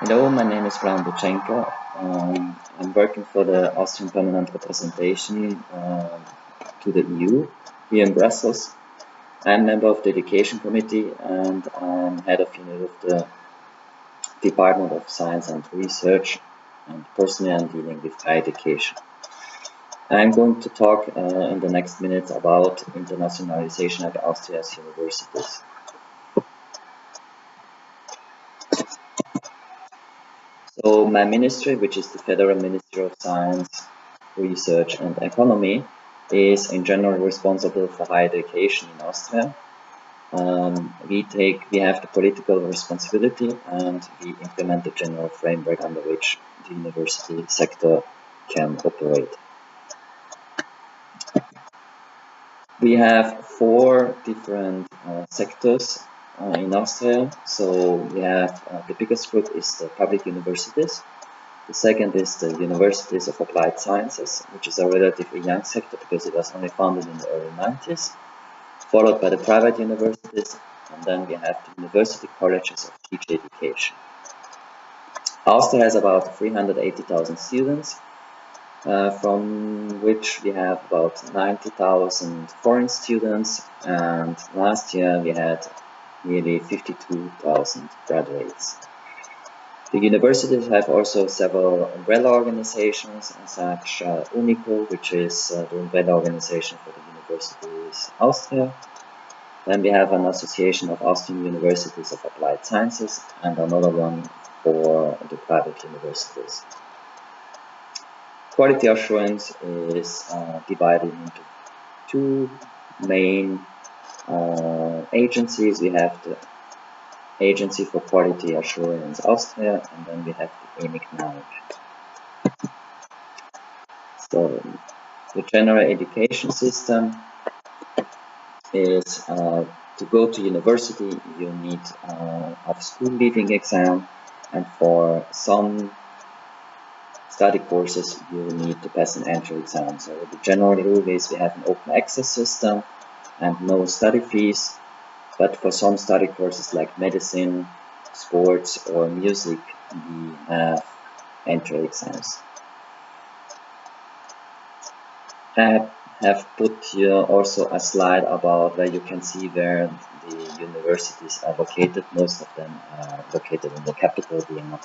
Hello, my name is Brian Buchenko. I'm working for the Austrian Permanent Representation to the EU here in Brussels. I'm member of the Education Committee and I'm head of unit of the Department of Science and Research, and personally I'm dealing with higher education. I'm going to talk in the next minutes about internationalization at Austria's universities. So my ministry, which is the Federal Ministry of Science, Research and Economy, is in general responsible for higher education in Austria. We have the political responsibility and we implement the general framework under which the university sector can operate. We have four different sectors in Austria. So we have the biggest group is the public universities. The second is the Universities of Applied Sciences, which is a relatively young sector because it was only founded in the early 90s, followed by the private universities, and then we have the university colleges of teacher education. Austria has about 380,000 students, from which we have about 90,000 foreign students, and last year we had nearly 52,000 graduates. The universities have also several umbrella organizations, such as UNICO, which is the umbrella organization for the Universities Austria. Then we have an association of Austrian Universities of Applied Sciences and another one for the private universities. Quality assurance is divided into two main agencies. We have the Agency for Quality Assurance Austria, and then we have the ENIC-9. So the general education system is to go to university you need a school leaving exam, and for some study courses you need to pass an entry exam. So the general rule is we have an open access system and no study fees. But for some study courses like medicine, sports or music, we have entry exams. I have put here also a slide about where you can see where the universities are located. Most of them are located in the capital, Vienna.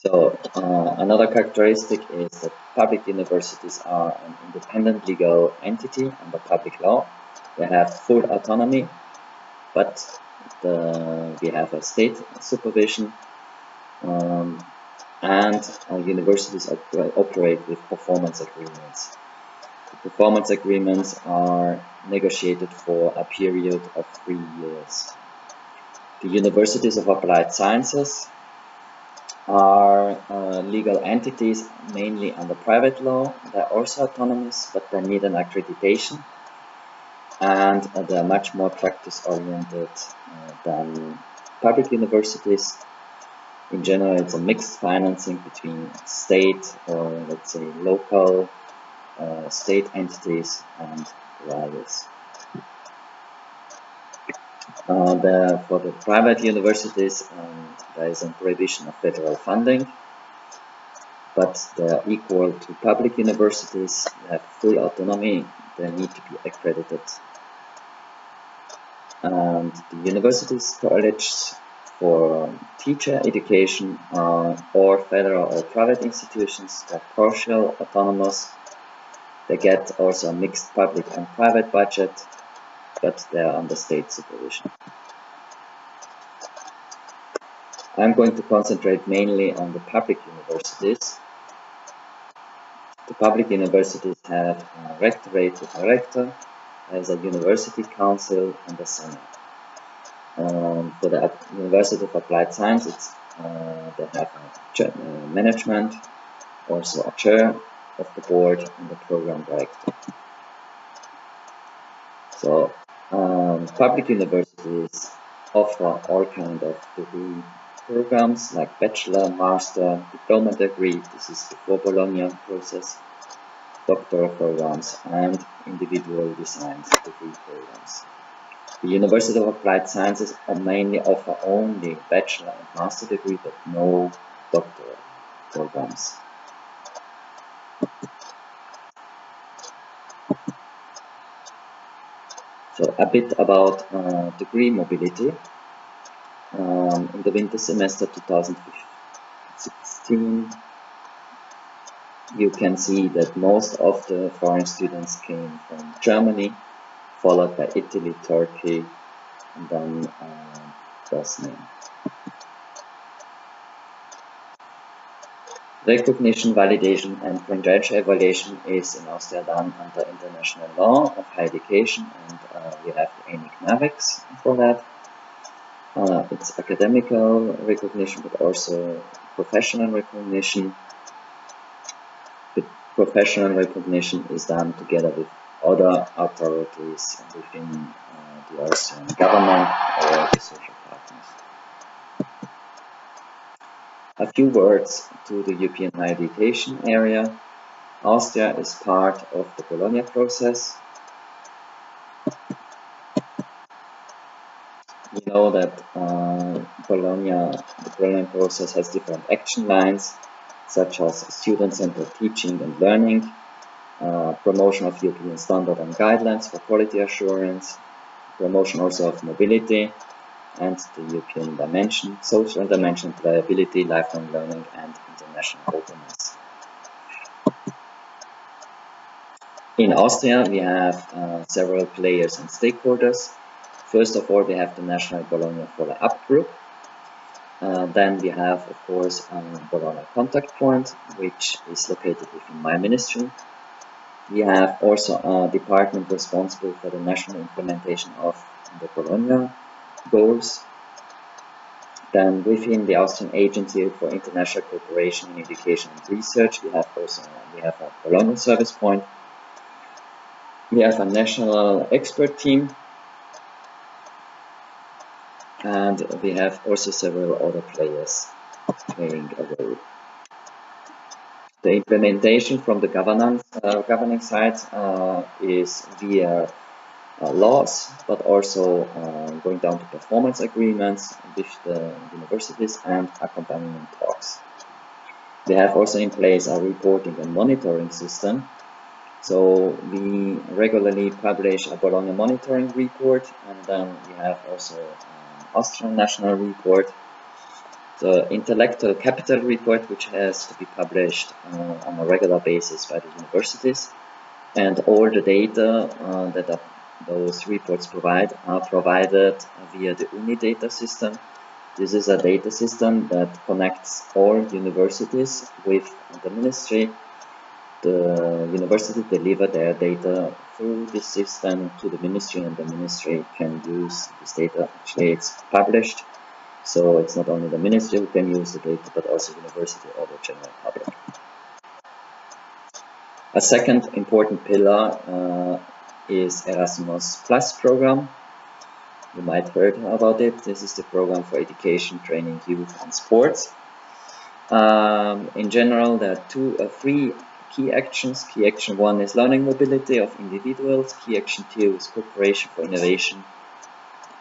So another characteristic is that public universities are an independent legal entity under public law. They have full autonomy, but we have a state supervision, and universities operate with performance agreements. The performance agreements are negotiated for a period of 3 years. The Universities of Applied Sciences are legal entities mainly under private law. They're also autonomous, but they need an accreditation, and they're much more practice-oriented than public universities. In general, it's a mixed financing between state or let's say local state entities and providers. For the private universities, there is a prohibition of federal funding, but they're equal to public universities. They have full autonomy. They need to be accredited. And the universities colleges for teacher education or federal or private institutions, they're partial autonomous. They get also a mixed public and private budget, but they're under state supervision. I'm going to concentrate mainly on the public universities. The public universities have a rectorate with a rector, as a university council and a senate. For the University of Applied Science, they have a management, also a chair of the board and the program director. So public universities offer all kinds of degree programs like bachelor, master, diploma degree. This is before Bologna process, doctoral programs and individual design degree programs. The University of Applied Sciences mainly offer only bachelor and master degree, but no doctoral programs. So a bit about degree mobility. In the winter semester 2016, you can see that most of the foreign students came from Germany, followed by Italy, Turkey, and then Bosnia. Recognition, validation, and credential evaluation is in Austria done under international law of higher education, and we have the NIC for that. It's academical recognition, but also professional recognition. The professional recognition is done together with other authorities within the Austrian government or the social partners. A few words to the European higher education area. Austria is part of the Bologna process. We know that the Bologna process has different action lines, such as student-centered teaching and learning, promotion of European standard and guidelines for quality assurance, promotion also of mobility, and the European dimension, social dimension, employability, lifelong learning, and international openness. In Austria, we have several players and stakeholders. First of all, we have the National Bologna Follow-up Group. Then we have, of course, Bologna Contact Point, which is located within my ministry. We have also a department responsible for the national implementation of the Bologna goals. Then within the Austrian Agency for International Cooperation in Education and Research, we have a Bologna service point. We have a national expert team, and we have also several other players playing a role. The implementation from the governing side is via laws, but also going down to performance agreements with the universities and accompaniment talks. We have also in place a reporting and monitoring system. So we regularly publish a Bologna monitoring report, and then we have also Austrian national report, the intellectual capital report, which has to be published on a regular basis by the universities, and all the data that those reports are provided via the UNI-data system. This is a data system that connects all universities with the ministry. The university deliver their data through this system to the ministry, and the ministry can use this data. Actually, it's published, so it's not only the ministry who can use the data, but also university or the general public. A second important pillar is Erasmus Plus program. You might have heard about it. This is the program for education, training, youth, and sports. In general, there are three key actions. Key action 1 is learning mobility of individuals. Key action 2 is cooperation for innovation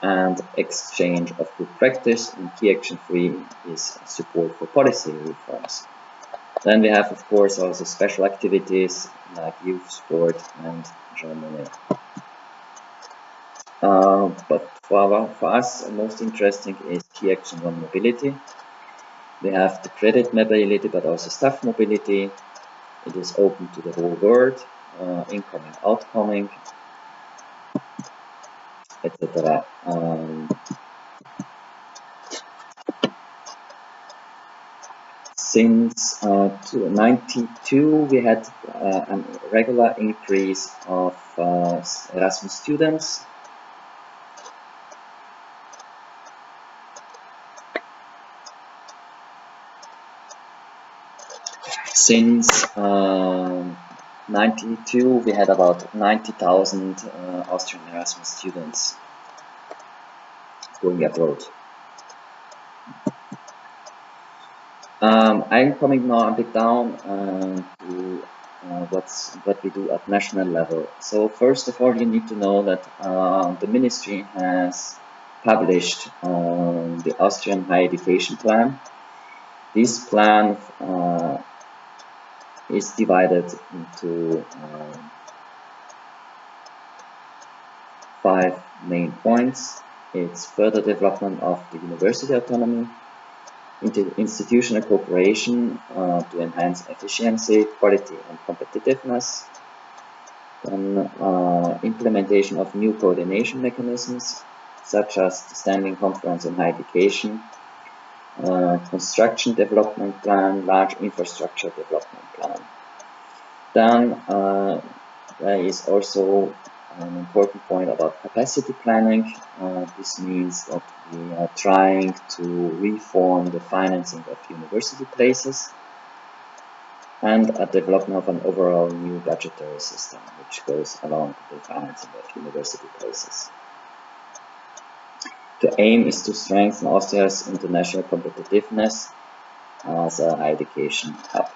and exchange of good practice. And key action 3 is support for policy reforms. Then we have, of course, also special activities like youth sport and Germany. But for us, most interesting is key action 1 mobility. We have the credit mobility, but also staff mobility. It is open to the whole world, incoming, outgoing, etc. Since 1992, we had a regular increase of Erasmus students. Since 92, we had about 90,000 Austrian Erasmus students going abroad. I'm coming now a bit down to what we do at national level. So first of all, you need to know that the ministry has published the Austrian Higher Education Plan. This plan is divided into 5 main points. It's further development of the university autonomy, institutional cooperation to enhance efficiency, quality and competitiveness, then implementation of new coordination mechanisms such as the Standing Conference on Higher Education, construction development plan, large infrastructure development plan. Then there is also an important point about capacity planning. This means that we are trying to reform the financing of university places and a development of an overall new budgetary system which goes along with the financing of university places. The aim is to strengthen Austria's international competitiveness as a higher education hub.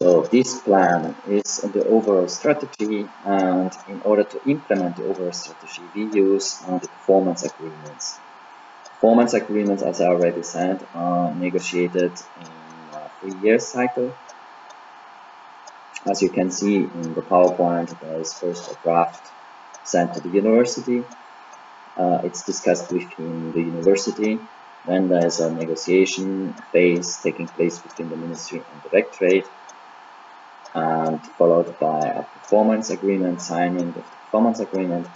So this plan is the overall strategy, and in order to implement the overall strategy, we use the performance agreements. Performance agreements, as I already said, are negotiated in a 3-year cycle. As you can see in the PowerPoint, there is first a draft sent to the university. It's discussed within the university. Then there is a negotiation phase taking place between the ministry and the rectorate, and followed by a performance agreement, signing of the performance agreement,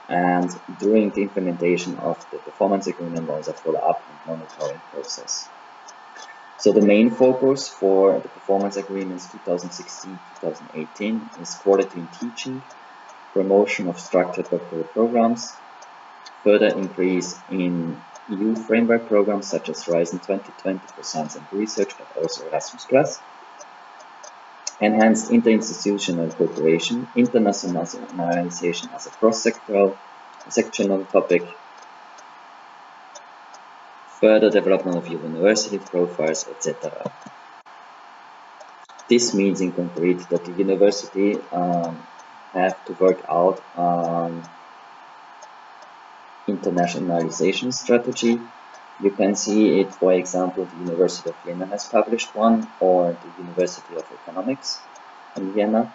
and during the implementation of the performance agreement there is a follow-up and monitoring process. So the main focus for the performance agreements 2016-2018 is quality in teaching, promotion of structured doctoral programs, further increase in EU framework programs such as Horizon 2020 for science and research, but also Erasmus+, enhanced interinstitutional cooperation, internationalization as a cross-sectional topic, further development of university profiles, etc. This means in concrete that the university have to work out internationalization strategy. You can see it, for example, the University of Vienna has published one, or the University of Economics in Vienna.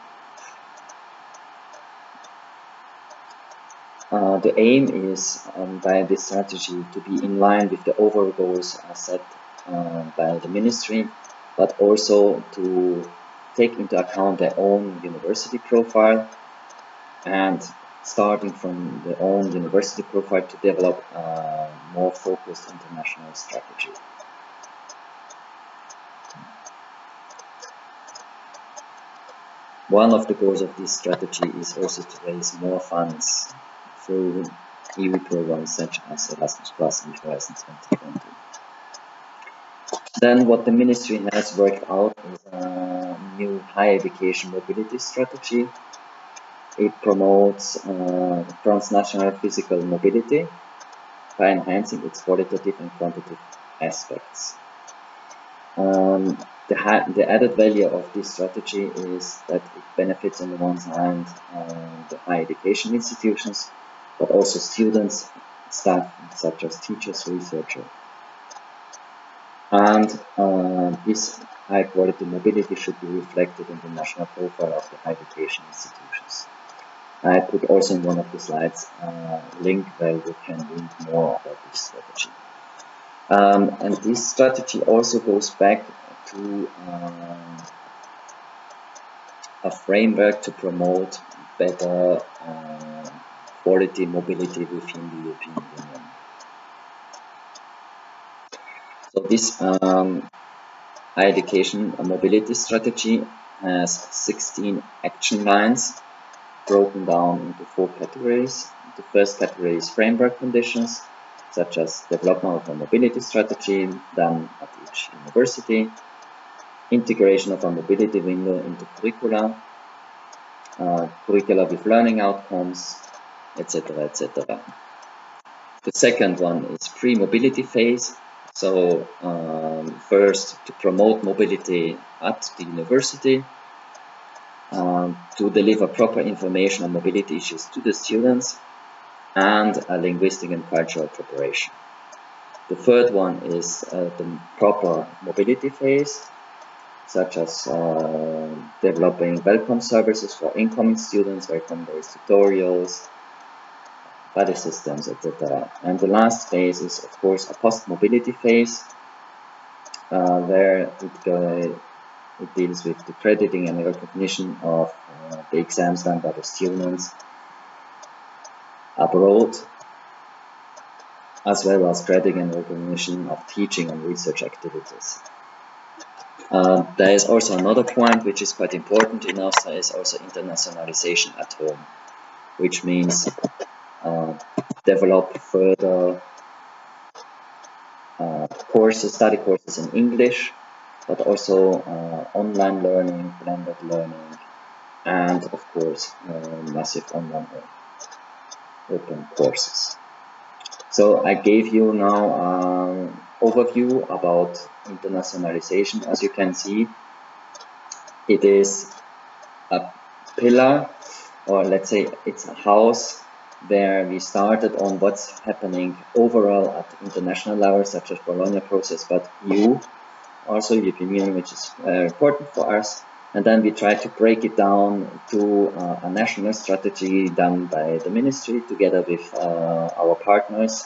The aim is, by this strategy, to be in line with the overall goals set by the ministry, but also to take into account their own university profile, and starting from their own university profile to develop a more focused international strategy. One of the goals of this strategy is also to raise more funds through EU programs such as Erasmus+ and Horizon 2020. Then what the ministry has worked out is a new higher education mobility strategy. It promotes transnational physical mobility by enhancing its qualitative and quantitative aspects. The added value of this strategy is that it benefits on the one hand the higher education institutions, but also students, staff such as teachers, researchers. And this high quality mobility should be reflected in the national profile of the higher education institutions. I put also in one of the slides a link where you can read more about this strategy. And this strategy also goes back to a framework to promote better quality mobility within the European Union. So this higher education mobility strategy has 16 action lines broken down into 4 categories. The first category is framework conditions, such as development of a mobility strategy done at each university, integration of a mobility window into curricula, curricula with learning outcomes, etc., etc. The second one is pre-mobility phase. So first, to promote mobility at the university to deliver proper information on mobility issues to the students, and a linguistic and cultural preparation. The third one is the proper mobility phase, such as developing welcome services for incoming students, welcome-based tutorials, buddy systems, etc. And the last phase is, of course, a post-mobility phase, where it deals with the crediting and recognition of the exams done by the students abroad, as well as crediting and recognition of teaching and research activities. There is also another point which is quite important in Austria, is also internationalization at home, which means develop further study courses in English, but also online learning, blended learning, and of course massive online open courses. So I gave you now an overview about internationalization. As you can see, it is a pillar, or let's say it's a house, where we started on what's happening overall at international level, such as Bologna process, but EU, also European Union, which is important for us. And then we try to break it down to a national strategy done by the ministry together with our partners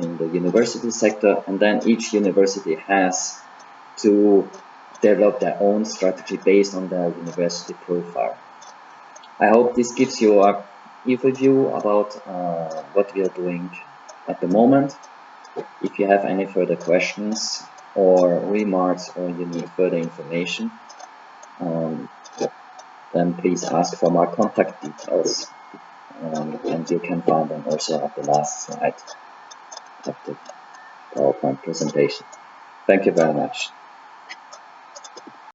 in the university sector. And then each university has to develop their own strategy based on their university profile. I hope this gives you a overview about what we are doing at the moment. If you have any further questions or remarks, or you need further information, then please ask for my contact details, and you can find them also at the last slide of the PowerPoint presentation. Thank you very much.